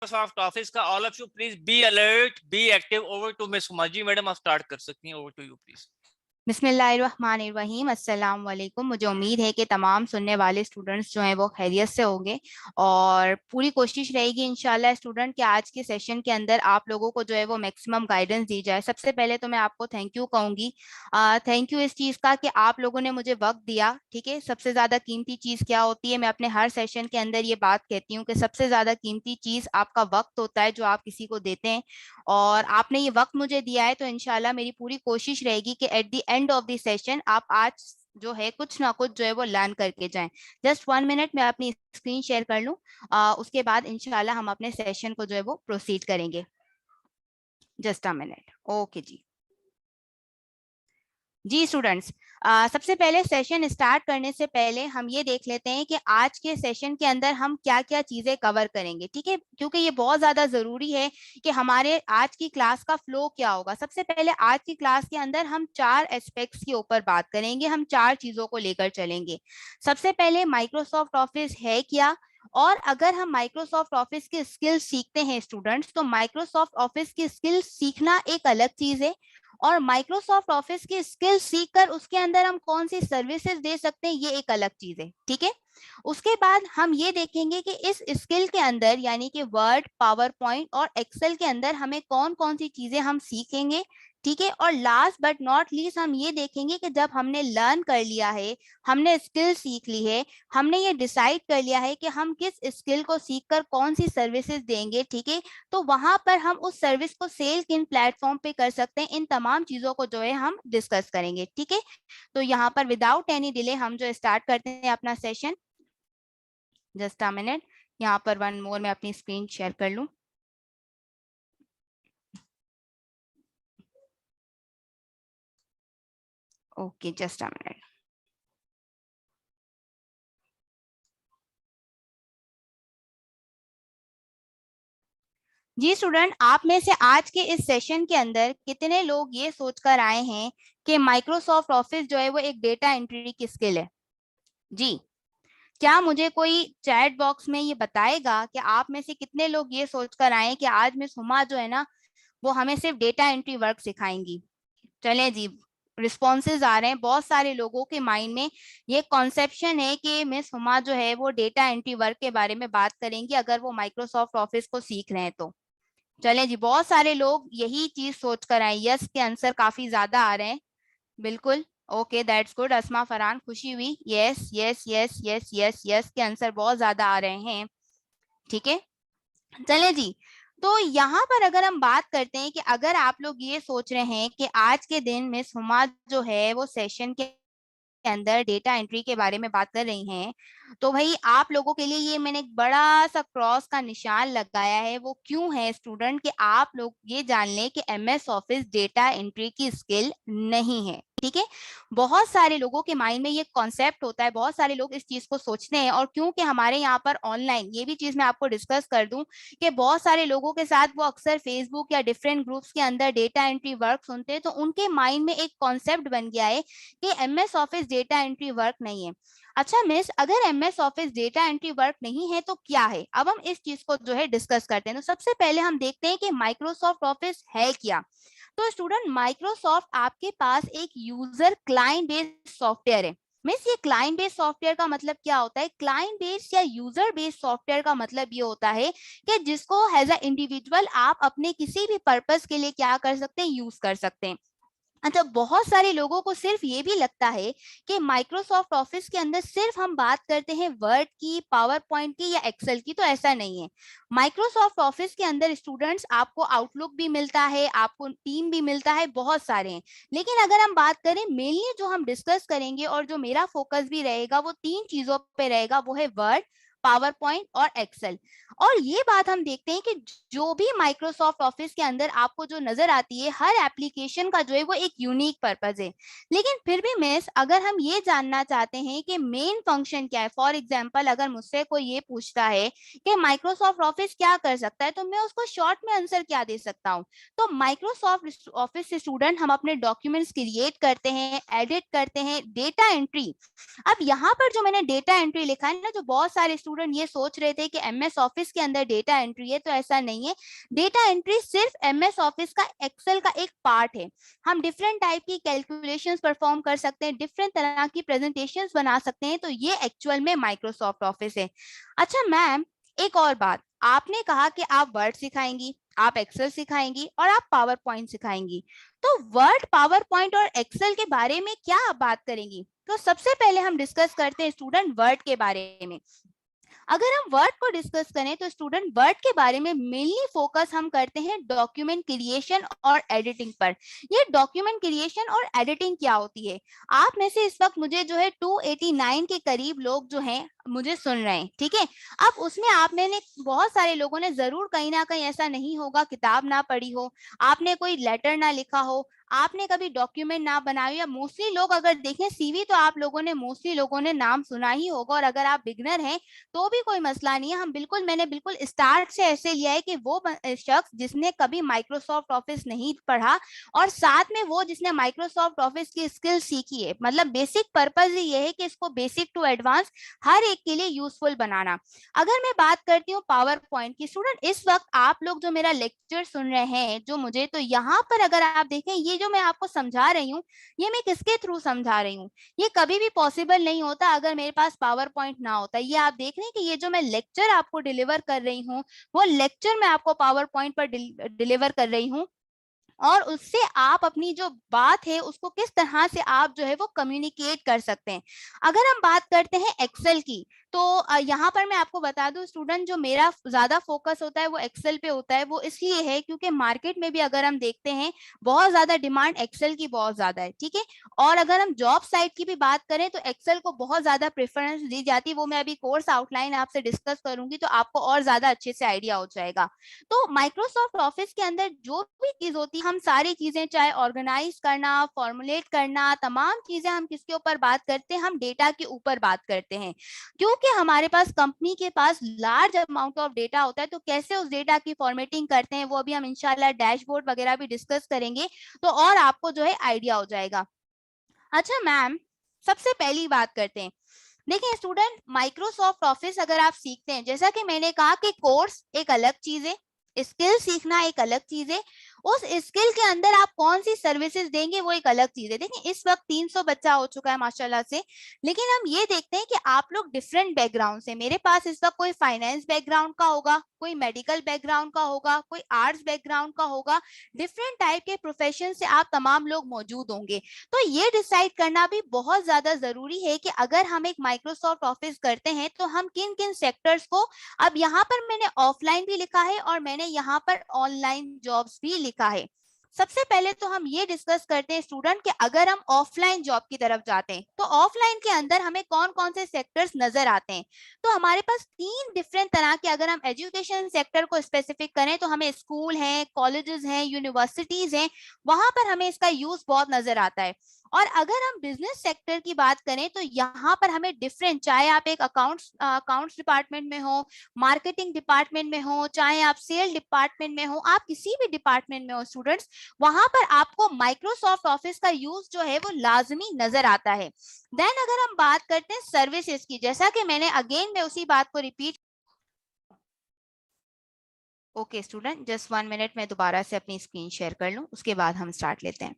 Microsoft Office का all of you please be alert, be active. Over to Miss Huma ji, madam आप start कर सकती हैं. Over to you please. बिस्मिल्लाहिर्रहमानिर्रहीम, अस्सलाम वालेकुम। मुझे उम्मीद है कि तमाम सुनने वाले स्टूडेंट्स जो हैं वो खैरियत से होंगे और पूरी कोशिश रहेगी इंशाल्लाह स्टूडेंट कि आज के सेशन के अंदर आप लोगों को जो है वो मैक्सिमम गाइडेंस दी जाए। सबसे पहले तो मैं आपको थैंक यू कहूँगी, थैंक यू इस चीज़ का कि आप लोगों ने मुझे वक्त दिया। ठीक है, सबसे ज़्यादा कीमती चीज़ क्या होती है? मैं अपने हर सेशन के अंदर ये बात कहती हूँ कि सबसे ज़्यादा कीमती चीज़ आपका वक्त होता है जो आप किसी को देते हैं, और आपने ये वक्त मुझे दिया है। तो इंशाल्लाह मेरी पूरी कोशिश रहेगी कि at the end of the session आप आज जो है कुछ ना कुछ जो है वो लर्न करके जाएं। जस्ट 1 मिनट मैं अपनी स्क्रीन शेयर कर लूं, उसके बाद इंशाल्लाह हम अपने सेशन को जो है वो प्रोसीड करेंगे। Just a minute. ओके जी स्टूडेंट्स, सबसे पहले सेशन स्टार्ट करने से पहले हम ये देख लेते हैं कि आज के सेशन के अंदर हम क्या क्या चीजें कवर करेंगे। ठीक है, क्योंकि ये बहुत ज्यादा जरूरी है कि हमारे आज की क्लास का फ्लो क्या होगा। सबसे पहले आज की क्लास के अंदर हम 4 एस्पेक्ट्स के ऊपर बात करेंगे, हम 4 चीजों को लेकर चलेंगे। सबसे पहले माइक्रोसॉफ्ट ऑफिस है क्या, और अगर हम माइक्रोसॉफ्ट ऑफिस की स्किल्स सीखते हैं स्टूडेंट्स, तो माइक्रोसॉफ्ट ऑफिस की स्किल्स सीखना एक अलग चीज है, और माइक्रोसॉफ्ट ऑफिस की स्किल सीखकर उसके अंदर हम कौन सी सर्विसेज दे सकते हैं ये एक अलग चीज है। ठीक है, उसके बाद हम ये देखेंगे कि इस स्किल के अंदर यानी कि वर्ड, पावर पॉइंट और एक्सेल के अंदर हमें कौन कौन सी चीजें हम सीखेंगे। ठीक है, और लास्ट बट नॉट लीस्ट हम ये देखेंगे कि जब हमने लर्न कर लिया है, हमने स्किल सीख ली है, हमने ये डिसाइड कर लिया है कि हम किस स्किल को सीखकर कौन सी सर्विसेज देंगे, ठीक है, तो वहां पर हम उस सर्विस को सेल किन प्लेटफॉर्म पे कर सकते हैं, इन तमाम चीजों को जो है हम डिस्कस करेंगे। ठीक है, तो यहाँ पर विदाउट एनी डिले हम जो स्टार्ट करते हैं अपना सेशन। जस्ट अ मिनट, यहाँ पर वन मोर मैं अपनी स्क्रीन शेयर कर लूं। Okay, just a minute. जी स्टूडेंट, आप में से आज के इस सेशन के अंदर कितने लोग ये सोचकर आए हैं कि माइक्रोसॉफ्ट ऑफिस जो है वो एक डेटा एंट्री की स्किल है? जी, क्या मुझे कोई चैट बॉक्स में ये बताएगा कि आप में से कितने लोग ये सोचकर आए कि आज मिस हुमा जो है ना वो हमें सिर्फ डेटा एंट्री वर्क सिखाएंगी? चलें जी, रिस्पॉन्सेज आ रहे हैं। बहुत सारे लोगों के माइंड में ये कॉन्सेप्शन है कि मिस हुमा जो है वो डेटा एंट्री वर्क के बारे में बात करेंगी अगर वो माइक्रोसॉफ्ट ऑफिस को सीख रहे हैं तो। चलें जी, बहुत सारे लोग यही चीज सोच कर आए। यस के आंसर काफी ज्यादा आ रहे हैं। बिल्कुल, ओके दैट्स गुड। अस्मा फरहान, खुशी हुई। Yes yes yes yes yes yes के आंसर बहुत ज्यादा आ रहे हैं। ठीक है, चलें जी, तो यहाँ पर अगर हम बात करते हैं कि अगर आप लोग ये सोच रहे हैं कि आज के दिन मिस हुमा जो है वो सेशन के अंदर डेटा एंट्री के बारे में बात कर रही हैं, तो भाई आप लोगों के लिए ये मैंने एक बड़ा सा क्रॉस का निशान लगाया है। वो क्यों है स्टूडेंट, कि आप लोग ये जान लें कि एमएस ऑफिस डेटा एंट्री की स्किल नहीं है। ठीक है, बहुत सारे लोगों के माइंड में ये कॉन्सेप्ट होता है, बहुत सारे लोग इस चीज को सोचते हैं, और क्योंकि हमारे यहाँ पर ऑनलाइन ये भी चीज मैं आपको डिस्कस कर दूं कि बहुत सारे लोगों के साथ वो अक्सर फेसबुक या डिफरेंट ग्रुप्स के अंदर डेटा एंट्री वर्क सुनते हैं, तो उनके माइंड में एक कॉन्सेप्ट बन गया है कि MS office data entry work नहीं है। अच्छा मिस, अगर MS office data entry work नहीं है तो क्या है? अब हम इस चीज को जो है डिस्कस करते हैं। तो सबसे पहले हम देखते हैं कि माइक्रोसॉफ्ट ऑफिस है क्या। तो स्टूडेंट, माइक्रोसॉफ्ट आपके पास एक यूजर क्लाइंट बेस्ड सॉफ्टवेयर है। मिस, ये क्लाइंट बेस्ड सॉफ्टवेयर का मतलब क्या होता है? क्लाइंट बेस्ड या यूजर बेस्ड सॉफ्टवेयर का मतलब ये होता है कि जिसको एज अ इंडिविजुअल आप अपने किसी भी पर्पस के लिए क्या कर सकते हैं, यूज कर सकते हैं। अच्छा, बहुत सारे लोगों को सिर्फ ये भी लगता है कि माइक्रोसॉफ्ट ऑफिस के अंदर सिर्फ हम बात करते हैं वर्ड की, पावर पॉइंट की या एक्सेल की, तो ऐसा नहीं है। माइक्रोसॉफ्ट ऑफिस के अंदर स्टूडेंट्स आपको आउटलुक भी मिलता है, आपको टीम भी मिलता है, बहुत सारे हैं। लेकिन अगर हम बात करें मेनली जो हम डिस्कस करेंगे और जो मेरा फोकस भी रहेगा वो 3 चीजों पे रहेगा, वो है वर्ड, पावर पॉइंट और एक्सेल। और ये बात हम देखते हैं कि जो भी माइक्रोसॉफ्ट ऑफिस के अंदर आपको जो नजर आती है, हर एप्लीकेशन का जो है वो एक यूनिक पर्पस है। लेकिन फिर भी मिस, अगर हम ये जानना चाहते हैं कि मेन फंक्शन क्या है, फॉर एग्जांपल अगर मुझसे कोई ये पूछता है कि माइक्रोसॉफ्ट ऑफिस क्या कर सकता है, तो मैं उसको शॉर्ट में आंसर क्या दे सकता हूँ? तो माइक्रोसॉफ्ट ऑफिस से स्टूडेंट हम अपने डॉक्यूमेंट्स क्रिएट करते हैं, एडिट करते हैं, डेटा एंट्री। अब यहाँ पर जो मैंने डेटा एंट्री लिखा है ना, जो बहुत सारे स्टूडेंट ये सोच रहे थे कि एमएस ऑफिस के अंदर डेटा एंट्री है, तो ऐसा नहीं है। डेटा एंट्री सिर्फ एमएस ऑफिस का एक्सेल का एक पार्ट है। हम डिफरेंट टाइप की कैलकुलेशंस परफॉर्म कर सकते हैं, डिफरेंट तरह की प्रेजेंटेशंस बना सकते हैं, तो ये एक्चुअल में माइक्रोसॉफ्ट ऑफिस है। अच्छा मैम, एक और बात, आपने कहा कि आप वर्ड सिखाएंगी, आप एक्सेल सिखाएंगी और आप पावर पॉइंट सिखाएंगी, तो वर्ड, पावर पॉइंट और एक्सेल के बारे में क्या आप बात करेंगी? तो सबसे पहले हम डिस्कस करते हैं स्टूडेंट वर्ड के बारे में। अगर हम वर्ड को डिस्कस करें तो स्टूडेंट वर्ड के बारे में मेनली फोकस हम करते हैं डॉक्यूमेंट क्रिएशन और एडिटिंग पर। ये डॉक्यूमेंट क्रिएशन और एडिटिंग क्या होती है? आप में से इस वक्त मुझे जो है 289 के करीब लोग जो हैं मुझे सुन रहे हैं, ठीक है। अब उसमें आप में ने बहुत सारे लोगों ने जरूर कहीं ना कहीं ऐसा नहीं होगा किताब ना पढ़ी हो, आपने कोई लेटर ना लिखा हो, आपने कभी डॉक्यूमेंट ना बनाया, या मोस्टली लोग अगर देखें सीवी तो आप लोगों ने मोस्टली लोगों ने नाम सुना ही होगा। और अगर आप बिगनर हैं तो भी कोई मसला नहीं है, हम बिल्कुल, मैंने बिल्कुल स्टार्ट से ऐसे लिया है कि वो शख्स जिसने कभी माइक्रोसॉफ्ट ऑफिस नहीं पढ़ा और साथ में वो जिसने माइक्रोसॉफ्ट ऑफिस की स्किल सीखी है, मतलब बेसिक पर्पज ही ये है कि इसको बेसिक टू एडवांस हर एक के लिए यूजफुल बनाना। अगर मैं बात करती हूँ पावर पॉइंट की, स्टूडेंट इस वक्त आप लोग जो मेरा लेक्चर सुन रहे हैं जो मुझे, तो यहाँ पर अगर आप देखें ये जो मैं आपको समझा रही हूँ, ये मैं किसके थ्रू समझा रही हूँ? ये कभी भी पॉसिबल नहीं होता अगर मेरे पास पावर पॉइंट ना होता। ये आप देख रहे हैं कि ये जो मैं लेक्चर आपको डिलीवर कर रही हूँ, वो लेक्चर मैं आपको पावर पॉइंट पर डिलीवर कर रही हूँ, और उससे आप अपनी जो बात है उसको किस तरह से आप जो है वो कम्युनिकेट कर सकते हैं। अगर हम बात करते हैं एक्सेल की, तो यहाँ पर मैं आपको बता दूं स्टूडेंट, जो मेरा ज्यादा फोकस होता है वो एक्सेल पे होता है। वो इसलिए है क्योंकि मार्केट में भी अगर हम देखते हैं बहुत ज्यादा डिमांड एक्सेल की बहुत ज्यादा है, ठीक है। और अगर हम जॉब साइट की भी बात करें तो एक्सेल को बहुत ज्यादा प्रेफरेंस दी जाती है। वो मैं अभी कोर्स आउटलाइन आपसे डिस्कस करूंगी तो आपको और ज्यादा अच्छे से आइडिया हो जाएगा। तो माइक्रोसॉफ्ट ऑफिस के अंदर जो भी चीज होती है, हम सारी चीजें चाहे ऑर्गेनाइज करना, फॉर्मुलेट करना, तमाम चीजें हम किसके ऊपर बात करते हैं? हम डेटा के ऊपर बात करते हैं। क्योंकि हमारे पास कंपनी के पास लार्ज अमाउंट ऑफ डेटा होता है, तो कैसे उस डेटा की फॉर्मेटिंग करते हैं वो अभी हम इंशाल्लाह डैशबोर्ड वगैरह भी डिस्कस करेंगे, तो और आपको जो है आइडिया हो जाएगा। अच्छा मैम, सबसे पहली बात करते हैं, देखिए स्टूडेंट, माइक्रोसॉफ्ट ऑफिस अगर आप सीखते हैं, जैसा कि मैंने कहा कि कोर्स एक अलग चीज है, स्किल सीखना एक अलग चीज है, उस स्किल के अंदर आप कौन सी सर्विसेज देंगे वो एक अलग चीज है। देखिए इस वक्त 300 बच्चा हो चुका है माशाल्लाह से, लेकिन हम ये देखते हैं कि आप लोग डिफरेंट बैकग्राउंड से, मेरे पास इस वक्त कोई फाइनेंस बैकग्राउंड का होगा, कोई मेडिकल बैकग्राउंड का होगा, कोई आर्ट्स बैकग्राउंड का होगा, डिफरेंट टाइप के प्रोफेशन से आप तमाम लोग मौजूद होंगे। तो ये डिसाइड करना भी बहुत ज्यादा जरूरी है कि अगर हम एक माइक्रोसॉफ्ट ऑफिस करते हैं तो हम किन किन सेक्टर्स को, अब यहाँ पर मैंने ऑफलाइन भी लिखा है और मैंने यहाँ पर ऑनलाइन जॉब्स भी लिखा है। सबसे पहले तो हम ये डिस्कस करते हैं स्टूडेंट कि अगर हम ऑफलाइन जॉब की तरफ जाते हैं तो ऑफलाइन के अंदर हमें कौन कौन से सेक्टर्स नजर आते हैं। तो हमारे पास 3 डिफरेंट तरह के, अगर हम एजुकेशन सेक्टर को स्पेसिफिक करें तो हमें स्कूल हैं, कॉलेजेस हैं, यूनिवर्सिटीज हैं, वहां पर हमें इसका यूज बहुत नजर आता है। और अगर हम बिजनेस सेक्टर की बात करें तो यहाँ पर हमें डिफरेंट, चाहे आप एक अकाउंट्स डिपार्टमेंट में हो, मार्केटिंग डिपार्टमेंट में हो, चाहे आप सेल डिपार्टमेंट में हो, आप किसी भी डिपार्टमेंट में हो स्टूडेंट्स, वहां पर आपको माइक्रोसॉफ्ट ऑफिस का यूज जो है वो लाजमी नजर आता है। देन अगर हम बात करते हैं सर्विसेज की, जैसा कि मैंने अगेन मैं उसी बात को repeat, okay student just 1 minute, मैं दोबारा से अपनी स्क्रीन शेयर कर लूं, उसके बाद हम स्टार्ट लेते हैं।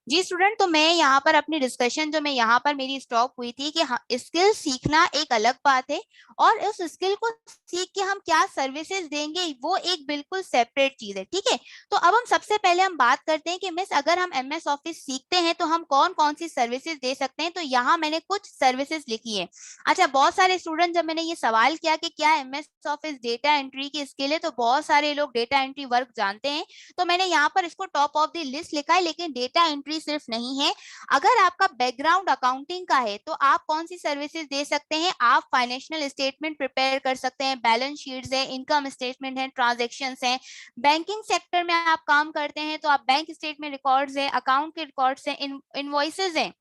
जी स्टूडेंट, तो मैं यहाँ पर अपनी डिस्कशन जो मैं यहाँ पर मेरी स्टॉप हुई थी कि स्किल सीखना एक अलग बात है और उस स्किल को सीख के हम क्या सर्विसेज देंगे वो एक बिल्कुल सेपरेट चीज है, ठीक है। तो अब हम सबसे पहले हम बात करते हैं कि मिस अगर हम एमएस ऑफिस सीखते हैं तो हम कौन कौन सी सर्विसेज दे सकते हैं। तो यहाँ मैंने कुछ सर्विसेज लिखी है। अच्छा, बहुत सारे स्टूडेंट जब मैंने ये सवाल किया कि क्या एमएस ऑफिस डेटा एंट्री की स्किल है, तो बहुत सारे लोग डेटा एंट्री वर्क जानते हैं, तो मैंने यहाँ पर इसको टॉप ऑफ द लिस्ट लिखा है। लेकिन डेटा एंट्री सिर्फ नहीं है, अगर आपका बैकग्राउंड अकाउंटिंग का है तो आप कौन सी सर्विसेज दे सकते हैं? आप फाइनेंशियल स्टेटमेंट प्रिपेयर कर सकते हैं, बैलेंस शीट्स है, इनकम स्टेटमेंट है, ट्रांजैक्शंस हैं। बैंकिंग सेक्टर में आप काम करते हैं तो आप बैंक स्टेटमेंट रिकॉर्ड्स है, अकाउंट के रिकॉर्ड्स हैं, इनवॉइसेज हैं,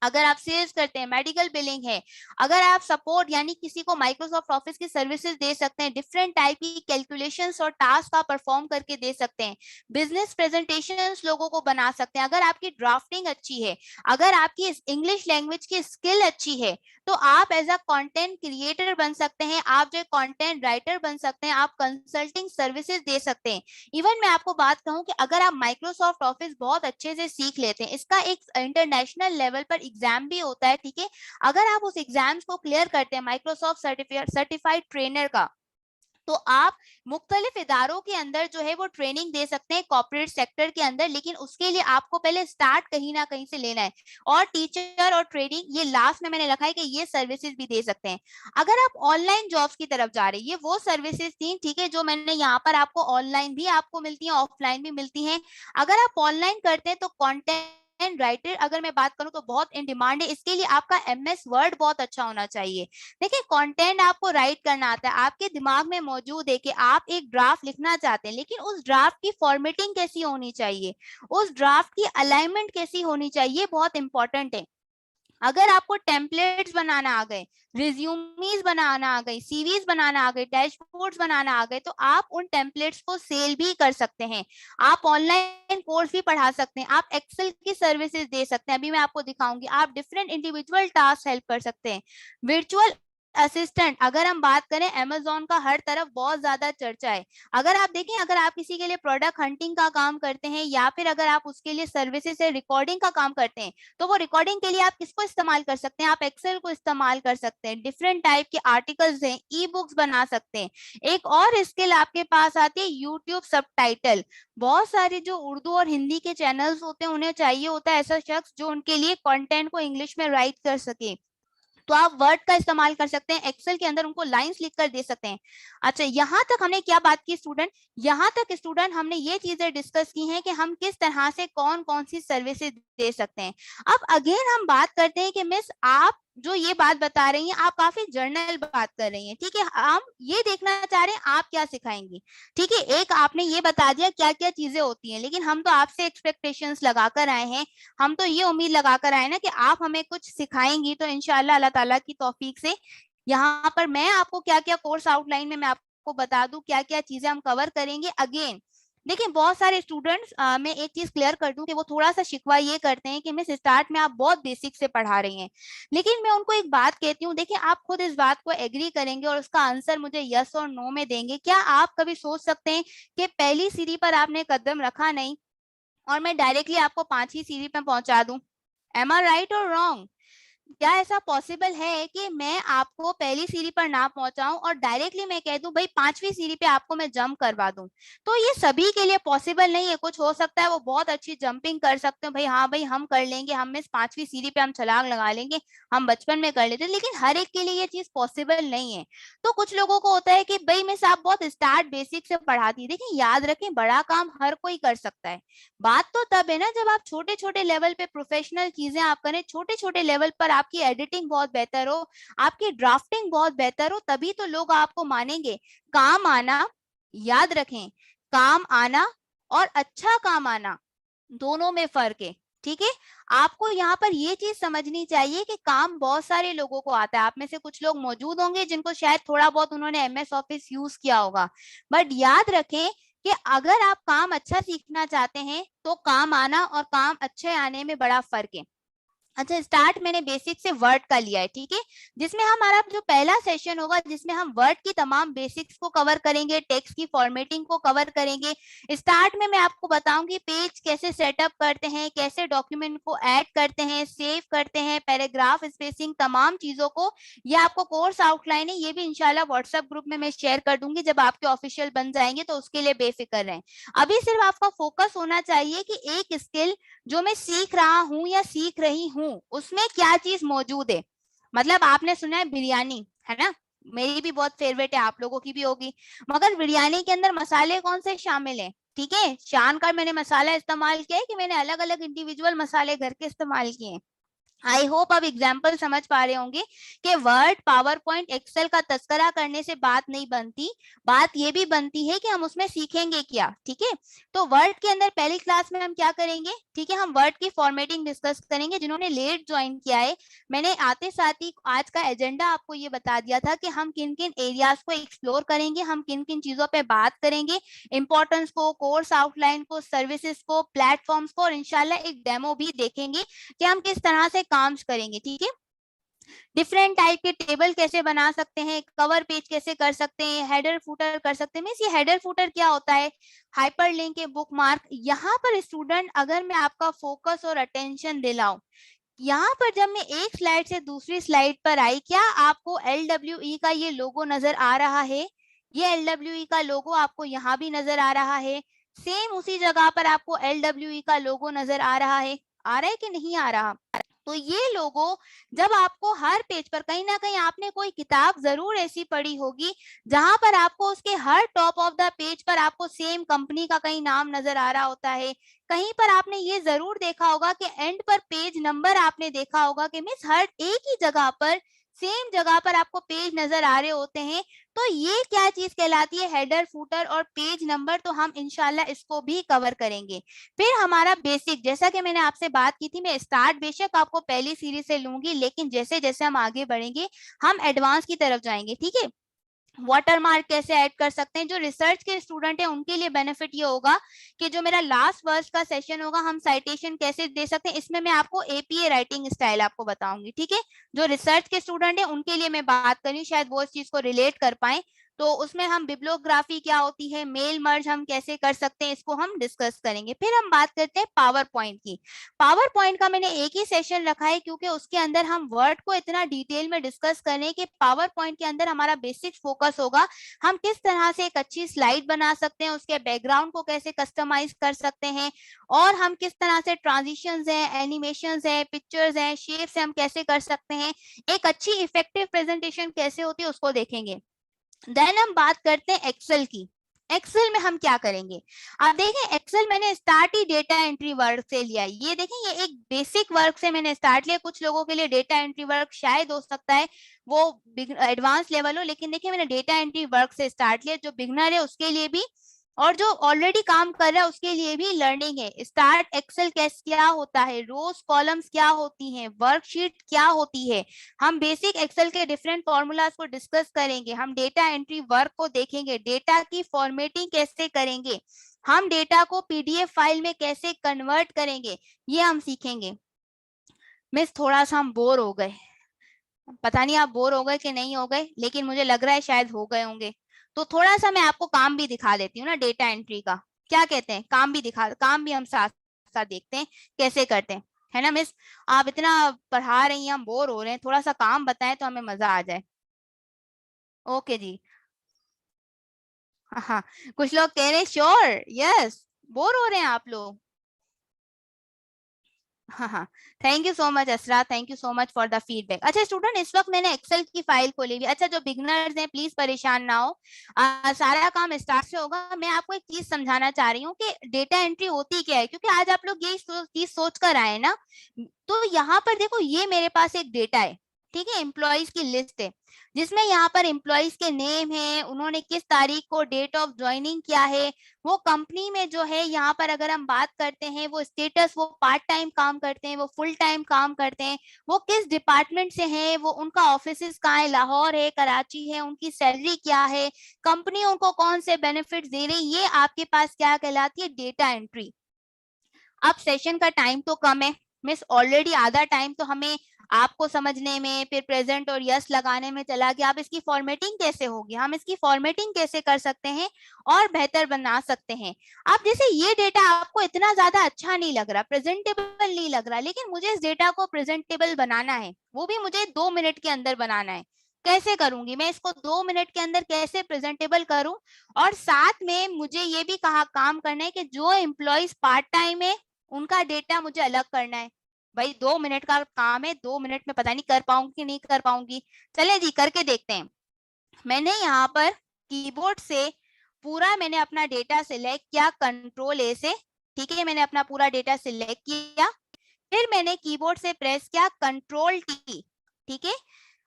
अगर आप सेल्स करते हैं, मेडिकल बिलिंग है, अगर आप सपोर्ट यानी किसी को माइक्रोसॉफ्ट ऑफिस की सर्विसेज दे सकते हैं, डिफरेंट टाइप की कैलकुलेशंस और टास्क आप परफॉर्म करके दे सकते हैं, बिजनेस प्रेजेंटेशंस लोगों को बना सकते हैं, अगर आपकी ड्राफ्टिंग अच्छी है, अगर आपकी इंग्लिश लैंग्वेज की स्किल अच्छी है, तो आप एज अ कंटेंट क्रिएटर बन सकते हैं, आप जो कंटेंट राइटर बन सकते हैं, आप कंसल्टिंग सर्विसेज दे सकते हैं। इवन मैं आपको बात कहूं कि अगर आप माइक्रोसॉफ्ट ऑफिस बहुत अच्छे से सीख लेते हैं, इसका एक इंटरनेशनल लेवल पर एग्जाम भी होता है, ठीक है, अगर आप उस एग्जाम्स को क्लियर करते हैं माइक्रोसॉफ्ट सर्टिफाइड ट्रेनर का, तो आप मुख्तलिफ इदारों के अंदर जो है वो ट्रेनिंग दे सकते हैं कॉर्पोरेट सेक्टर के अंदर, लेकिन उसके लिए आपको पहले स्टार्ट कहीं ना कहीं से लेना है। और टीचर और ट्रेनिंग ये लास्ट में मैंने रखा है कि ये सर्विसेज भी दे सकते हैं। अगर आप ऑनलाइन जॉब्स की तरफ जा रहे हैं, ये वो सर्विसेज थी, ठीक है, जो मैंने यहाँ पर आपको ऑनलाइन भी आपको मिलती है, ऑफलाइन भी मिलती है। अगर आप ऑनलाइन करते हैं तो कॉन्टेंट राइटर अगर मैं बात करूं तो बहुत इन डिमांड है, इसके लिए आपका एमएस वर्ड बहुत अच्छा होना चाहिए। देखिए कंटेंट आपको राइट करना आता है, आपके दिमाग में मौजूद है कि आप एक ड्राफ्ट लिखना चाहते हैं, लेकिन उस ड्राफ्ट की फॉर्मेटिंग कैसी होनी चाहिए, उस ड्राफ्ट की अलाइनमेंट कैसी होनी चाहिए, बहुत इंपॉर्टेंट है। अगर आपको टेम्पलेट्स बनाना आ गए, रिज्यूमीज बनाना आ गई, सीवीज बनाना आ गए, डैशबोर्ड्स बनाना आ गए, तो आप उन टेम्पलेट्स को सेल भी कर सकते हैं, आप ऑनलाइन कोर्स भी पढ़ा सकते हैं, आप एक्सेल की सर्विसेज दे सकते हैं, अभी मैं आपको दिखाऊंगी, आप डिफरेंट इंडिविजुअल टास्क हेल्प कर सकते हैं। वर्चुअल असिस्टेंट अगर हम बात करें, अमेजोन का हर तरफ बहुत ज्यादा चर्चा है। अगर आप देखें, अगर आप किसी के लिए प्रोडक्ट हंटिंग का काम करते हैं, या फिर अगर आप उसके लिए सर्विसेज से रिकॉर्डिंग का काम करते हैं, तो वो रिकॉर्डिंग के लिए आप किसको इस्तेमाल कर सकते हैं, आप एक्सेल को इस्तेमाल कर सकते हैं, डिफरेंट टाइप के आर्टिकल्स हैं, ई बुक्स बना सकते हैं। एक और स्किल आपके पास आती है यूट्यूब सबटाइटल। बहुत सारे जो उर्दू और हिंदी के चैनल्स होते हैं, उन्हें चाहिए होता है ऐसा शख्स जो उनके लिए कंटेंट को इंग्लिश में राइट कर सके, तो आप वर्ड का इस्तेमाल कर सकते हैं, एक्सेल के अंदर उनको लाइंस लिखकर दे सकते हैं। अच्छा, यहाँ तक हमने क्या बात की स्टूडेंट, यहाँ तक स्टूडेंट हमने ये चीजें डिस्कस की हैं कि हम किस तरह से कौन कौन सी सर्विसेज दे सकते हैं। अब अगेन हम बात करते हैं कि मिस आप जो ये बात बता रही हैं, आप काफी जर्नल बात कर रही हैं, ठीक है, हम ये देखना चाह रहे हैं आप क्या सिखाएंगी। ठीक है, एक आपने ये बता दिया क्या क्या चीजें होती हैं, लेकिन हम तो आपसे एक्सपेक्टेशंस लगाकर आए हैं, हम तो ये उम्मीद लगाकर आए ना कि आप हमें कुछ सिखाएंगी, तो इंशाल्लाह अल्लाह ताला की तौफीक से यहाँ पर मैं आपको क्या क्या कोर्स आउटलाइन में मैं आपको बता दूं, क्या क्या चीजें हम कवर करेंगे। अगेन देखिए, बहुत सारे स्टूडेंट्स मैं एक चीज क्लियर कर दूं कि वो थोड़ा सा शिकवा ये करते हैं कि मिस स्टार्ट में आप बहुत बेसिक से पढ़ा रही हैं, लेकिन मैं उनको एक बात कहती हूँ, देखिए आप खुद इस बात को एग्री करेंगे और उसका आंसर मुझे यस और नो में देंगे। क्या आप कभी सोच सकते हैं कि पहली सीढ़ी पर आपने कदम रखा नहीं और मैं डायरेक्टली आपको 5वीं सीढ़ी पे पहुंचा दूं? एम आई राइट और रॉन्ग? क्या ऐसा पॉसिबल है कि मैं आपको पहली सीढ़ी पर ना पहुंचाऊं और डायरेक्टली मैं कह दूं भाई 5वीं सीढ़ी पे आपको मैं जंप करवा दूं? तो ये सभी के लिए पॉसिबल नहीं है। कुछ हो सकता है वो बहुत अच्छी जंपिंग कर सकते हो, भाई हाँ भाई हम कर लेंगे, हम इस 5वीं सीढ़ी पे हम छलांग लगा लेंगे, हम बचपन में कर लेते हैं, लेकिन हर एक के लिए ये चीज पॉसिबल नहीं है। तो कुछ लोगों को होता है कि भाई मिस आप बहुत स्टार्ट बेसिक से पढ़ाती है। देखिए याद रखें, बड़ा काम हर कोई कर सकता है, बात तो तब है ना जब आप छोटे छोटे लेवल पे प्रोफेशनल चीजें आप करें, छोटे छोटे लेवल पर आपकी एडिटिंग बहुत बेहतर हो, आपकी ड्राफ्टिंग बहुत बेहतर हो, तभी तो लोग आपको मानेंगे। काम आना, याद रखें, काम आना और अच्छा काम आना दोनों में फर्क है, ठीक है। आपको यहाँ पर ये चीज समझनी चाहिए कि काम बहुत सारे लोगों को आता है, आप में से कुछ लोग मौजूद होंगे जिनको शायद थोड़ा बहुत उन्होंने एमएस ऑफिस यूज किया होगा, बट याद रखें कि अगर आप काम अच्छा सीखना चाहते हैं तो काम आना और काम अच्छे आने में बड़ा फर्क है। अच्छा, स्टार्ट मैंने बेसिक से वर्ड का लिया है, ठीक है, जिसमें हमारा जो पहला सेशन होगा जिसमें हम वर्ड की तमाम बेसिक्स को कवर करेंगे, टेक्स्ट की फॉर्मेटिंग को कवर करेंगे। स्टार्ट में मैं आपको बताऊंगी पेज कैसे सेटअप करते हैं, कैसे डॉक्यूमेंट को ऐड करते हैं, सेव करते हैं, पैराग्राफ स्पेसिंग, तमाम चीजों को। ये आपको कोर्स आउटलाइन है, ये भी इंशाल्लाह व्हाट्सएप ग्रुप में मैं शेयर कर दूंगी जब आपके ऑफिशियल बन जाएंगे, तो उसके लिए बेफिक्र रहें। अभी सिर्फ आपका फोकस होना चाहिए कि एक स्किल जो मैं सीख रहा हूं या सीख रही हूं उसमें क्या चीज मौजूद है। मतलब आपने सुना है बिरयानी, है ना, मेरी भी बहुत फेवरेट है, आप लोगों की भी होगी, मगर बिरयानी के अंदर मसाले कौन से शामिल हैं? ठीक है, शान का मैंने मसाला इस्तेमाल किया है कि मैंने अलग अलग इंडिविजुअल मसाले घर के इस्तेमाल किए हैं। आई होप अब एग्जाम्पल समझ पा रहे होंगे कि वर्ड, पावर पॉइंट, एक्सेल का तस्करा करने से बात नहीं बनती, बात ये भी बनती है कि हम उसमें सीखेंगे क्या। ठीक है, तो वर्ड के अंदर पहली क्लास में हम क्या करेंगे, ठीक है, हम वर्ड की फॉर्मेटिंग डिस्कस करेंगे। जिन्होंने लेट ज्वाइन किया है, मैंने आते साथ ही आज का एजेंडा आपको ये बता दिया था कि हम किन किन एरियाज को एक्सप्लोर करेंगे, हम किन किन चीजों पे बात करेंगे, इंपॉर्टेंस को, कोर्स आउटलाइन को, सर्विसेज को, प्लेटफॉर्म्स को, और इंशाल्लाह एक डेमो भी देखेंगे कि हम किस तरह से काम करेंगे। ठीक है, डिफरेंट टाइप के टेबल कैसे बना सकते हैं, कवर पेज कैसे कर सकते हैं, हेडर फुटर कर सकते हैं। मींस ये हेडर फुटर क्या होता है, हाइपरलिंक के बुक मार्क। यहाँ पर स्टूडेंट, अगर मैं आपका फोकस और अटेंशन दिलाऊं, यहाँ पर जब मैं एक स्लाइड से दूसरी स्लाइड पर आई, क्या आपको LWE का ये लोगो नजर आ रहा है? ये LWE का लोगो आपको यहाँ भी नजर आ रहा है। सेम उसी जगह पर आपको LWE का लोगो नजर आ रहा है। आ रहा है कि नहीं आ रहा? तो ये लोगो जब आपको हर पेज पर, कहीं ना कहीं आपने कोई किताब जरूर ऐसी पढ़ी होगी जहां पर आपको उसके हर टॉप ऑफ द पेज पर आपको सेम कंपनी का कहीं नाम नजर आ रहा होता है। कहीं पर आपने ये जरूर देखा होगा कि एंड पर पेज नंबर आपने देखा होगा कि मीन्स हर एक ही जगह पर, सेम जगह पर आपको पेज नजर आ रहे होते हैं। तो ये क्या चीज कहलाती है, हेडर, फुटर और पेज नंबर। तो हम इंशाल्लाह इसको भी कवर करेंगे। फिर हमारा बेसिक, जैसा कि मैंने आपसे बात की थी, मैं स्टार्ट बेशक आपको पहली सीरीज से लूंगी, लेकिन जैसे जैसे हम आगे बढ़ेंगे हम एडवांस की तरफ जाएंगे। ठीक है, वाटरमार्क कैसे ऐड कर सकते हैं, जो रिसर्च के स्टूडेंट है उनके लिए बेनिफिट ये होगा कि जो मेरा लास्ट वर्ष का सेशन होगा, हम साइटेशन कैसे दे सकते हैं, इसमें मैं आपको APA राइटिंग स्टाइल आपको बताऊंगी। ठीक है, जो रिसर्च के स्टूडेंट है उनके लिए मैं बात करी, शायद वो इस चीज को रिलेट कर पाए। तो उसमें हम बिब्लियोग्राफी क्या होती है, मेल मर्ज हम कैसे कर सकते हैं, इसको हम डिस्कस करेंगे। फिर हम बात करते हैं पावर पॉइंट की। पावर पॉइंट का मैंने एक ही सेशन रखा है क्योंकि उसके अंदर हम वर्ड को इतना डिटेल में डिस्कस करें कि पावर पॉइंट के अंदर हमारा बेसिक फोकस होगा हम किस तरह से एक अच्छी स्लाइड बना सकते हैं, उसके बैकग्राउंड को कैसे कस्टमाइज कर सकते हैं, और हम किस तरह से ट्रांजिशंस हैं, एनिमेशंस हैं, पिक्चर्स हैं, शेप्स हैं, हम कैसे कर सकते हैं, एक अच्छी इफेक्टिव प्रेजेंटेशन कैसे होती है उसको देखेंगे। देन हम बात करते हैं एक्सेल की। एक्सेल में हम क्या करेंगे, आप देखें एक्सेल मैंने स्टार्ट ही डेटा एंट्री वर्क से लिया। ये देखें, ये एक बेसिक वर्क से मैंने स्टार्ट लिया। कुछ लोगों के लिए डेटा एंट्री वर्क शायद हो सकता है वो एडवांस लेवल हो, लेकिन देखिए मैंने डेटा एंट्री वर्क से स्टार्ट लिया। जो बिगनर है उसके लिए भी और जो ऑलरेडी काम कर रहा है उसके लिए भी लर्निंग है। स्टार्ट एक्सेल कैसे, क्या होता है, रोज कॉलम्स क्या होती हैं, वर्कशीट क्या होती है, हम बेसिक एक्सेल के डिफरेंट फॉर्मूलाज को डिस्कस करेंगे। हम डेटा एंट्री वर्क को देखेंगे, डेटा की फॉर्मेटिंग कैसे करेंगे, हम डेटा को PDF फाइल में कैसे कन्वर्ट करेंगे, ये हम सीखेंगे। मिस थोड़ा सा हम बोर हो गए, पता नहीं आप बोर हो गए कि नहीं हो गए, लेकिन मुझे लग रहा है शायद हो गए होंगे। तो थोड़ा सा मैं आपको काम भी दिखा देती हूँ ना डेटा एंट्री का। क्या कहते हैं, काम भी हम साथ साथ देखते हैं कैसे करते हैं, है ना मिस? आप इतना पढ़ा रही हैं, हम बोर हो रहे हैं, थोड़ा सा काम बताएं तो हमें मजा आ जाए। ओके जी। हाँ, कुछ लोग कह रहे हैं श्योर, यस, बोर हो रहे हैं आप लोग। हाँ हाँ, thank you so much Asra, thank you so much for the feedback. अच्छा स्टूडेंट, इस वक्त मैंने एक्सेल की फाइल खोली हुई। अच्छा जो बिगनर्स हैं प्लीज परेशान ना हो, सारा काम स्टार्ट से होगा। मैं आपको एक चीज समझाना चाह रही हूँ कि डेटा एंट्री होती क्या है, क्योंकि आज आप लोग यही चीज सोच कर आए ना। तो यहाँ पर देखो, ये मेरे पास एक डेटा है, ठीक है, एम्प्लॉइज की लिस्ट है, जिसमें यहाँ पर एम्प्लॉइज के नेम है, उन्होंने किस तारीख को डेट ऑफ ज्वाइनिंग किया है, वो कंपनी में जो है यहाँ पर अगर हम बात करते हैं वो स्टेटस, वो पार्ट टाइम काम करते हैं, वो फुल टाइम काम करते हैं, वो किस डिपार्टमेंट से हैं, वो उनका ऑफिस कहाँ है, लाहौर है, कराची है, उनकी सैलरी क्या है, कंपनी उनको कौन से बेनिफिट दे रही, ये आपके पास क्या कहलाती है, डेटा एंट्री। अब सेशन का टाइम तो कम है मिस, ऑलरेडी आधा टाइम तो हमें आपको समझने में, फिर प्रेजेंट और यस लगाने में चला गया। अब इसकी फॉर्मेटिंग कैसे होगी, हम इसकी फॉर्मेटिंग कैसे कर सकते हैं और बेहतर बना सकते हैं। अब जैसे ये डेटा आपको इतना ज्यादा अच्छा नहीं लग रहा, प्रेजेंटेबल नहीं लग रहा, लेकिन मुझे इस डेटा को प्रेजेंटेबल बनाना है, वो भी मुझे 2 मिनट के अंदर बनाना है। कैसे करूंगी मैं इसको 2 मिनट के अंदर, कैसे प्रेजेंटेबल करूं? और साथ में मुझे ये भी कहा काम करना है कि जो एम्प्लॉइज पार्ट टाइम है उनका डेटा मुझे अलग करना है। भाई 2 मिनट का काम है, 2 मिनट में पता नहीं कर पाऊंगी कि नहीं कर पाऊंगी। चले जी करके देखते हैं। मैंने यहाँ पर कीबोर्ड से पूरा मैंने अपना डेटा सिलेक्ट किया, कंट्रोल A से, ठीक है, मैंने अपना पूरा डेटा सिलेक्ट किया। फिर मैंने कीबोर्ड से प्रेस किया कंट्रोल टी, ठीक है,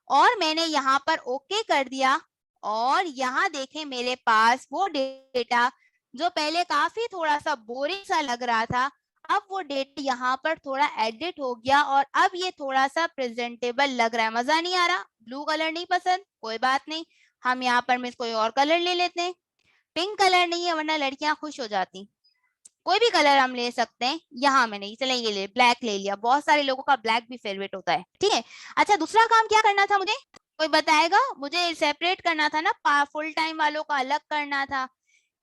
और मैंने यहाँ पर ओके कर दिया। और यहाँ देखें मेरे पास वो डेटा जो पहले काफी थोड़ा सा बोरिंग सा लग रहा था, अब वो डेटा यहाँ पर थोड़ा एडिट हो गया और अब ये थोड़ा सा प्रेजेंटेबल लग रहा है। मजा नहीं आ रहा, ब्लू कलर नहीं पसंद, कोई बात नहीं, हम यहाँ पर में कोई और कलर ले लेते हैं। पिंक कलर नहीं है वरना लड़कियां खुश हो जाती, कोई भी कलर हम ले सकते हैं। यहाँ मैंने चले ये ले ब्लैक ले लिया, बहुत सारे लोगों का ब्लैक भी फेवरेट होता है, ठीक है। अच्छा, दूसरा काम क्या करना था मुझे, कोई बताएगा? मुझे सेपरेट करना था ना, फुल टाइम वालों का अलग करना था।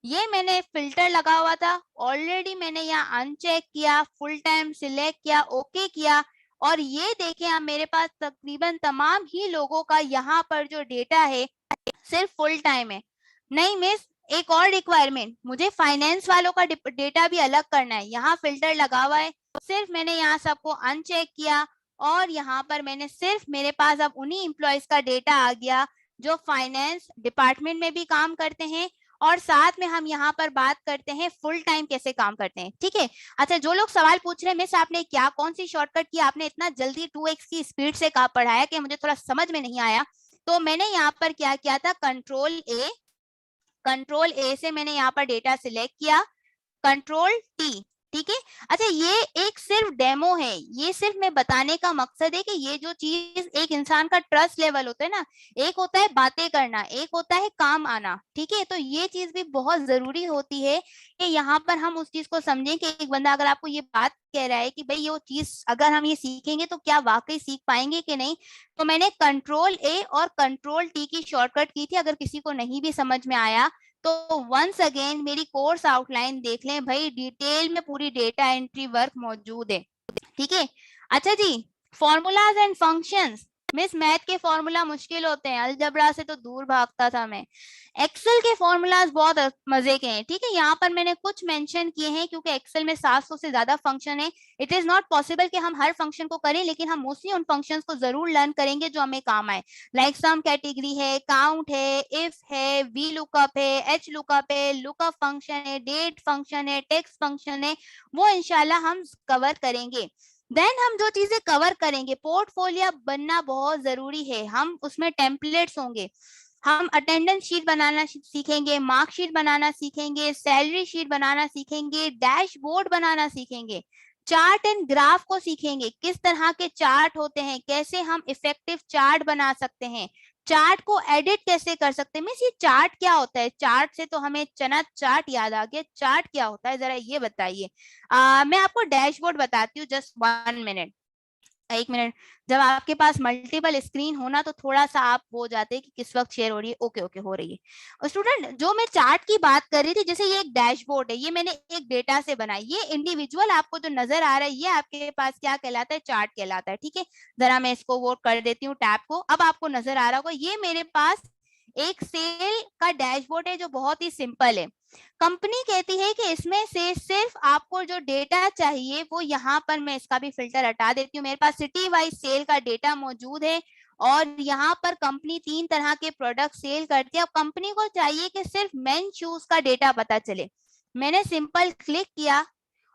ये मैंने फिल्टर लगा हुआ था ऑलरेडी, मैंने यहाँ अनचेक किया, फुल टाइम सिलेक्ट किया, ओके किया, और ये देखें अब मेरे पास तकरीबन तमाम ही लोगों का यहाँ पर जो डेटा है सिर्फ फुल टाइम है। नहीं मिस, एक और रिक्वायरमेंट, मुझे फाइनेंस वालों का डेटा भी अलग करना है। यहाँ फिल्टर लगा हुआ है, सिर्फ मैंने यहाँ सबको अनचेक किया और यहाँ पर मैंने सिर्फ मेरे पास अब उन्हीं एम्प्लॉयज का डेटा आ गया जो फाइनेंस डिपार्टमेंट में भी काम करते हैं, और साथ में हम यहाँ पर बात करते हैं फुल टाइम कैसे काम करते हैं, ठीक है। अच्छा, जो लोग सवाल पूछ रहे हैं मिस आपने क्या कौन सी शॉर्टकट की, आपने इतना जल्दी 2x की स्पीड से कहा पढ़ाया कि मुझे थोड़ा समझ में नहीं आया। तो मैंने यहाँ पर क्या किया था, कंट्रोल ए से मैंने यहाँ पर डेटा सिलेक्ट किया, कंट्रोल टी, ठीक है। अच्छा, ये एक सिर्फ डेमो है, ये सिर्फ मैं बताने का मकसद है कि ये जो चीज एक इंसान का ट्रस्ट लेवल होता है ना, एक होता है बातें करना, एक होता है काम आना, ठीक है। तो ये चीज भी बहुत जरूरी होती है कि यहाँ पर हम उस चीज को समझें कि एक बंदा अगर आपको ये बात कह रहा है कि भाई ये चीज अगर हम ये सीखेंगे तो क्या वाकई सीख पाएंगे कि नहीं। तो मैंने कंट्रोल ए और कंट्रोल टी की शॉर्टकट की थी। अगर किसी को नहीं भी समझ में आया तो वंस अगेन मेरी कोर्स आउटलाइन देख लें भाई, डिटेल में पूरी डेटा एंट्री वर्क मौजूद है, ठीक है। अच्छा जी, formulas and functions, miss math के फॉर्मूला मुश्किल होते हैं, अलजबरा से तो दूर भागता था मैं। एक्सेल के फॉर्मूलाज बहुत मजे के हैं, ठीक है। यहाँ पर मैंने कुछ मेंशन किए हैं क्योंकि एक्सेल में 700 से ज्यादा फंक्शन है। इट इज नॉट पॉसिबल कि हम हर फंक्शन को करें, लेकिन हम मोस्टली उन फंक्शंस को जरूर लर्न करेंगे जो हमें काम आए। लाइक सम कैटेगरी है, काउंट है, इफ है, वी लुकअप है, एच लुकअप है, लुकअप फंक्शन है, डेट फंक्शन है, टेक्स्ट फंक्शन है, वो इंशाल्लाह हम कवर करेंगे। देन हम जो चीजें कवर करेंगे, पोर्टफोलियो बनना बहुत जरूरी है, हम उसमें टेम्पलेट्स होंगे, हम अटेंडेंस शीट बनाना सीखेंगे, मार्कशीट बनाना सीखेंगे, सैलरी शीट बनाना सीखेंगे, डैशबोर्ड बनाना सीखेंगे, चार्ट एंड ग्राफ को सीखेंगे, किस तरह के चार्ट होते हैं, कैसे हम इफेक्टिव चार्ट बना सकते हैं, चार्ट को एडिट कैसे कर सकते हैं। मिस ये चार्ट क्या होता है, चार्ट से तो हमें चना चार्ट याद आ गया, चार्ट क्या होता है जरा ये बताइए। मैं आपको डैशबोर्ड बताती हूँ, जस्ट 1 मिनट, 1 मिनट। जब आपके पास मल्टीपल स्क्रीन होना तो थोड़ा सा आप हो जाते हैं कि किस वक्त शेयर हो रही है, ओके ओके हो रही है। और स्टूडेंट, जो मैं चार्ट की बात कर रही थी, जैसे ये एक डैशबोर्ड है, ये मैंने एक डेटा से बनाई, ये इंडिविजुअल आपको जो नजर आ रहा है ये आपके पास क्या कहलाता है, चार्ट कहलाता है, ठीक है। जरा मैं इसको वो कर देती हूँ टैब को, अब आपको नजर आ रहा होगा, ये मेरे पास एक सेल का डैशबोर्ड है जो बहुत ही सिंपल है। कंपनी कहती है कि इसमें से सिर्फ आपको जो डेटा चाहिए वो यहाँ पर, मैं इसका भी फिल्टर हटा देती हूँ, मेरे पास सिटी वाइज सेल का डेटा मौजूद है और यहाँ पर कंपनी 3 तरह के प्रोडक्ट सेल करती है। अब कंपनी को चाहिए कि सिर्फ मेन शूज का डेटा पता चले। मैंने सिंपल क्लिक किया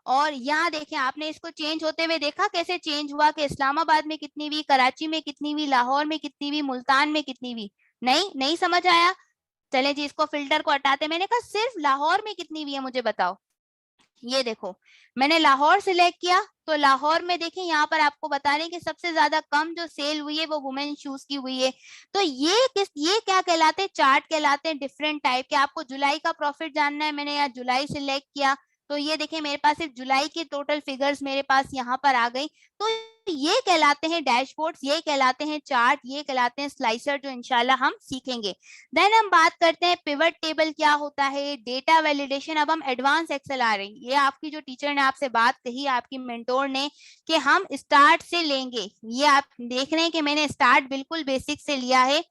और यहाँ देखें, आपने इसको चेंज होते हुए देखा कैसे चेंज हुआ कि इस्लामाबाद में कितनी हुई, कराची में कितनी हुई, लाहौर में कितनी हुई, मुल्तान में कितनी हुई। नहीं समझ आया, चले जी इसको फिल्टर को हटाते। मैंने कहा सिर्फ लाहौर में कितनी हुई है मुझे बताओ। ये देखो मैंने लाहौर सिलेक्ट किया तो लाहौर में देखें यहाँ पर आपको बता रहे हैं कि सबसे ज्यादा कम जो सेल हुई है वो वुमेन शूज की हुई है। तो ये क्या कहलाते हैं, चार्ट कहलाते हैं डिफरेंट टाइप के। आपको जुलाई का प्रॉफिट जानना है, मैंने यहाँ जुलाई सिलेक्ट किया तो ये देखिए मेरे पास सिर्फ जुलाई की टोटल फिगर्स मेरे पास यहाँ पर आ गई। तो ये कहलाते हैं डैशबोर्ड्स, ये कहलाते हैं चार्ट, ये कहलाते हैं स्लाइसर, जो इंशाल्लाह हम सीखेंगे। देन हम बात करते हैं पिवट टेबल क्या होता है, डेटा वैलिडेशन। अब हम एडवांस एक्सेल आ रहे हैं, ये आपकी जो टीचर ने आपसे बात कही, आपकी मेंटोर ने, कि हम स्टार्ट से लेंगे। ये आप देख रहे हैं कि मैंने स्टार्ट बिल्कुल बेसिक से लिया है,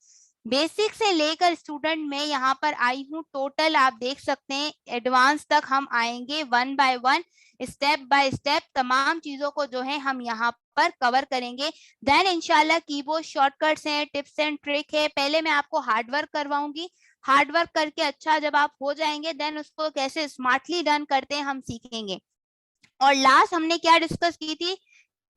बेसिक से लेकर स्टूडेंट में यहाँ पर आई हूँ टोटल, आप देख सकते हैं एडवांस तक हम आएंगे, 1 बाय 1 स्टेप बाय स्टेप तमाम चीजों को जो है हम यहाँ पर कवर करेंगे। देन इंशाल्लाह कीबोर्ड शॉर्टकट्स हैं, टिप्स एंड ट्रिक है। पहले मैं आपको हार्डवर्क करवाऊंगी, हार्डवर्क करके अच्छा जब आप हो जाएंगे देन उसको कैसे स्मार्टली डन करते हैं हम सीखेंगे। और लास्ट हमने क्या डिस्कस की थी,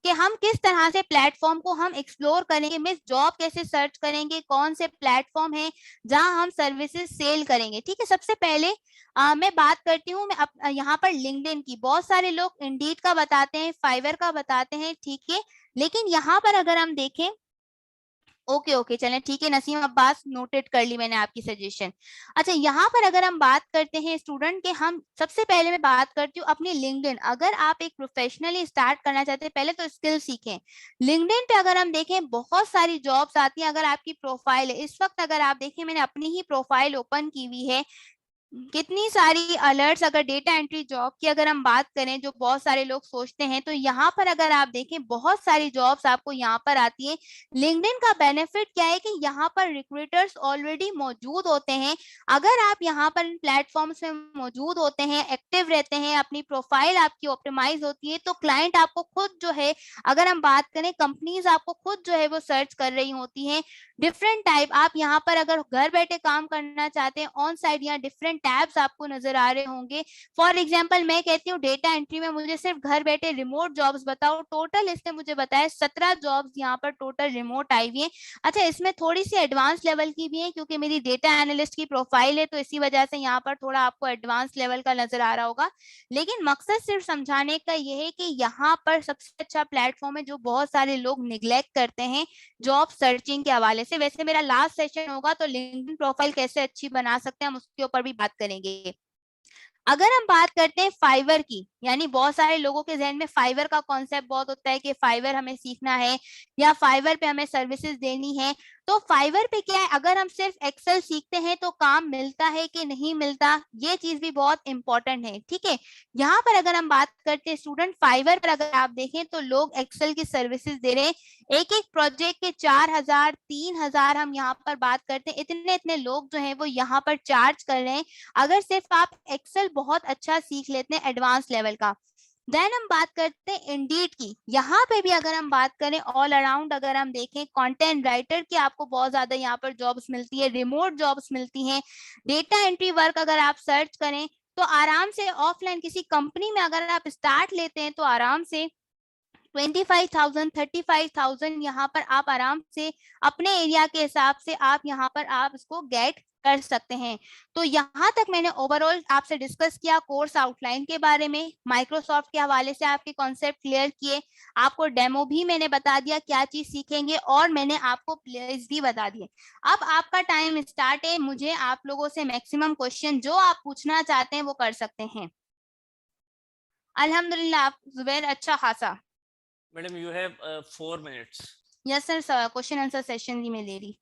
कि हम किस तरह से प्लेटफॉर्म को हम एक्सप्लोर करेंगे, मीन्स जॉब कैसे सर्च करेंगे, कौन से प्लेटफॉर्म है जहां हम सर्विसेज सेल करेंगे। ठीक है, सबसे पहले मैं बात करती हूँ मैं यहाँ पर लिंक्डइन की। बहुत सारे लोग इंडीड का बताते हैं, फाइवर का बताते हैं, ठीक है, लेकिन यहाँ पर अगर हम देखें, ओके ओके चलें ठीक है नसीम अब्बास, नोटेड कर ली मैंने आपकी सजेशन। अच्छा, यहाँ पर अगर हम बात करते हैं स्टूडेंट के, हम सबसे पहले मैं बात करती हूँ अपनी लिंक्डइन। अगर आप एक प्रोफेशनली स्टार्ट करना चाहते हैं, पहले तो स्किल सीखें। लिंक्डइन पे अगर हम देखें बहुत सारी जॉब्स आती हैं। अगर आपकी प्रोफाइल है इस वक्त, अगर आप देखें मैंने अपनी ही प्रोफाइल ओपन की हुई है, कितनी सारी अलर्ट्स, अगर डेटा एंट्री जॉब की अगर हम बात करें जो बहुत सारे लोग सोचते हैं, तो यहाँ पर अगर आप देखें बहुत सारी जॉब्स आपको यहाँ पर आती है। लिंक्डइन का बेनिफिट क्या है कि यहाँ पर रिक्रूटर्स ऑलरेडी मौजूद होते हैं। अगर आप यहाँ पर इन प्लेटफॉर्म्स में मौजूद होते हैं, एक्टिव रहते हैं, अपनी प्रोफाइल आपकी ऑप्टिमाइज होती है, तो क्लाइंट आपको खुद जो है, अगर हम बात करें कंपनीज आपको खुद जो है वो सर्च कर रही होती हैं डिफरेंट टाइप। आप यहाँ पर अगर घर बैठे काम करना चाहते हैं ऑन साइट, या डिफरेंट टैब्स आपको नजर आ रहे होंगे। फॉर एग्जांपल मैं कहती हूँ डेटा एंट्री में मुझे सिर्फ घर बैठे रिमोट जॉब्स बताओ, टोटल इसने मुझे बताया 17 जॉब्स यहाँ पर टोटल रिमोट आई हुई है। अच्छा, इसमें थोड़ी सी एडवांस लेवल की भी है क्योंकि मेरी डेटा एनालिस्ट की प्रोफाइल है, तो इसी वजह से यहाँ पर थोड़ा आपको एडवांस लेवल का नजर आ रहा होगा। लेकिन मकसद सिर्फ समझाने का यह है कि यहाँ पर सबसे अच्छा प्लेटफॉर्म है जो बहुत सारे लोग निग्लेक्ट करते हैं जॉब सर्चिंग के हवाले से। वैसे मेरा लास्ट सेशन होगा तो लिंक्डइन प्रोफाइल कैसे अच्छी बना सकते हैं हम उसके ऊपर भी बात करेंगे। अगर हम बात करते हैं फाइवर की, यानी बहुत सारे लोगों के जहन में फाइवर का कॉन्सेप्ट बहुत होता है कि फाइवर हमें सीखना है या फाइवर पे हमें सर्विसेज देनी है। तो फाइवर पे क्या है, अगर हम सिर्फ एक्सेल सीखते हैं तो काम मिलता है कि नहीं मिलता, ये चीज भी बहुत इंपॉर्टेंट है। ठीक है, यहाँ पर अगर हम बात करते हैं स्टूडेंट, फाइवर पर अगर आप देखें तो लोग एक्सेल की सर्विसेज दे रहे हैं। एक एक प्रोजेक्ट के 4,000 3,000 हम यहाँ पर बात करते हैं, इतने इतने लोग जो है वो यहाँ पर चार्ज कर रहे हैं अगर सिर्फ आप एक्सेल बहुत अच्छा सीख लेते हैं एडवांस लेवल का। देन हम बात करते हैं इंडीड की। यहाँ पे भी अगर हम बात करें ऑल अराउंड, अगर हम देखें कंटेंट राइटर की आपको बहुत ज्यादा यहाँ पर जॉब्स मिलती है, रिमोट जॉब्स मिलती हैं। डेटा एंट्री वर्क अगर आप सर्च करें तो आराम से ऑफलाइन किसी कंपनी में अगर आप स्टार्ट लेते हैं तो आराम से 25,000 35,000 यहाँ पर आप आराम से अपने एरिया के हिसाब से आप यहाँ पर आप इसको गेट कर सकते हैं। तो यहाँ तक मैंने ओवरऑल आपसे डिस्कस किया कोर्स आउटलाइन के बारे में, माइक्रोसॉफ्ट के हवाले से आपके कॉन्सेप्ट क्लियर किए, आपको डेमो भी मैंने बता दिया क्या चीज सीखेंगे, और मैंने आपको प्लेस भी बता दिए। अब आपका टाइम स्टार्ट है, मुझे आप लोगों से मैक्सिमम क्वेश्चन जो आप पूछना चाहते हैं वो कर सकते हैं। अल्हम्दुलिल्लाह, आप जुबैर अच्छा खासा। Madam you have 4 minutes। Yes sir, question answer session भी मैं ले रही।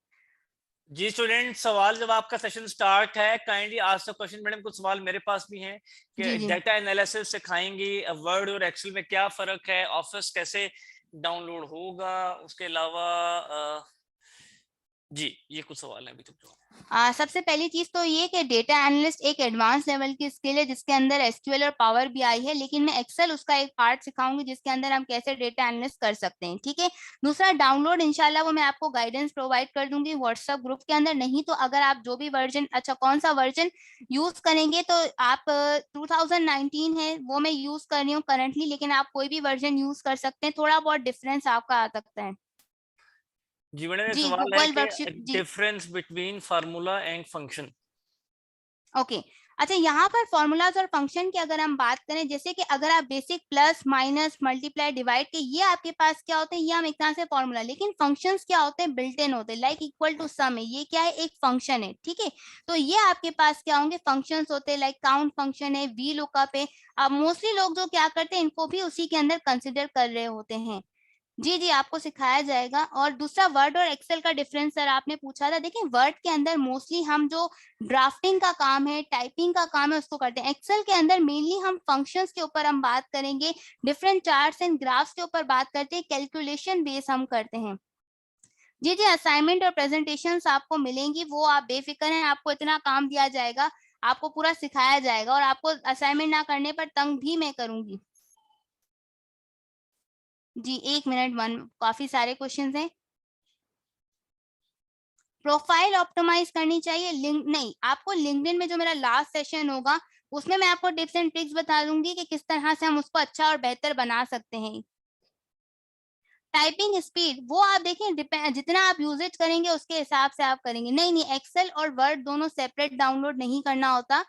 जी स्टूडेंट, सवाल जब आपका सेशन स्टार्ट है kindly ask the question. Madam कुछ सवाल मेरे पास भी हैं कि जी जी डाटा एनालिसिस सिखाएंगी, वर्ड और एक्सेल में क्या फर्क है, ऑफिस कैसे डाउनलोड होगा, उसके अलावा जी ये कुछ सवाल हैं अभी तक जो। सबसे पहली चीज तो ये कि डेटा एनालिस्ट एक एडवांस लेवल की स्किल है जिसके अंदर एसक्यूएल और पावर बीआई है, लेकिन मैं एक्सेल उसका एक पार्ट सिखाऊंगी जिसके अंदर हम कैसे डेटा एनालिस्ट कर सकते हैं। ठीक है, दूसरा डाउनलोड इंशाल्लाह वो मैं आपको गाइडेंस प्रोवाइड कर दूंगी व्हाट्सएप ग्रुप के अंदर। नहीं तो अगर आप जो भी वर्जन, अच्छा कौन सा वर्जन यूज करेंगे, तो आप 2019 है वो मैं यूज कर रही हूँ करंटली, लेकिन आप कोई भी वर्जन यूज कर सकते हैं, थोड़ा बहुत डिफरेंस आपका आ सकता है। जी मैडम, ये जी सवाल है गूगल कि वर्कशीट जी। Difference between formula and function. Okay अच्छा, यहाँ पर फॉर्मूलाज और फंक्शन की अगर हम बात करें, जैसे कि अगर आप basic plus minus multiply divide के, ये आपके पास क्या होते हैं, ये हम एक तरह से फॉर्मूला, लेकिन फंक्शंस क्या होते हैं, बिल्ट इन होते हैं। लाइक इक्वल टू सम है, ये क्या है, एक फंक्शन है। ठीक है, तो ये आपके पास क्या होंगे, फंक्शंस होते हैं। लाइक काउंट फंक्शन है, वी लुकअप है। अब मोस्टली लोग जो क्या करते हैं इनको भी उसी के अंदर कंसिडर कर रहे होते हैं। जी जी, आपको सिखाया जाएगा। और दूसरा वर्ड और एक्सेल का डिफरेंस सर आपने पूछा था। देखिए वर्ड के अंदर मोस्टली हम जो ड्राफ्टिंग का काम है, टाइपिंग का काम है, उसको करते हैं। एक्सेल के अंदर मेनली हम फंक्शंस के ऊपर हम बात करेंगे, डिफरेंट चार्ट्स एंड ग्राफ्स के ऊपर बात करते हैं, कैलकुलेशन बेस हम करते हैं। जी जी, असाइनमेंट और प्रेजेंटेशंस आपको मिलेंगी, वो आप बेफिक्र हैं, आपको इतना काम दिया जाएगा, आपको पूरा सिखाया जाएगा, और आपको असाइनमेंट ना करने पर तंग भी मैं करूंगी। जी एक मिनट, काफी सारे क्वेश्चंस हैं। प्रोफाइल ऑप्टिमाइज करनी चाहिए, लिंक नहीं, आपको लिंक्डइन में जो मेरा लास्ट सेशन होगा उसमें मैं आपको टिप्स एंड ट्रिक्स बता दूंगी कि किस तरह से हम उसको अच्छा और बेहतर बना सकते हैं। टाइपिंग स्पीड वो आप देखिए जितना आप यूजेज करेंगे उसके हिसाब से आप करेंगे। नहीं, एक्सेल और वर्ड दोनों सेपरेट डाउनलोड नहीं करना होता।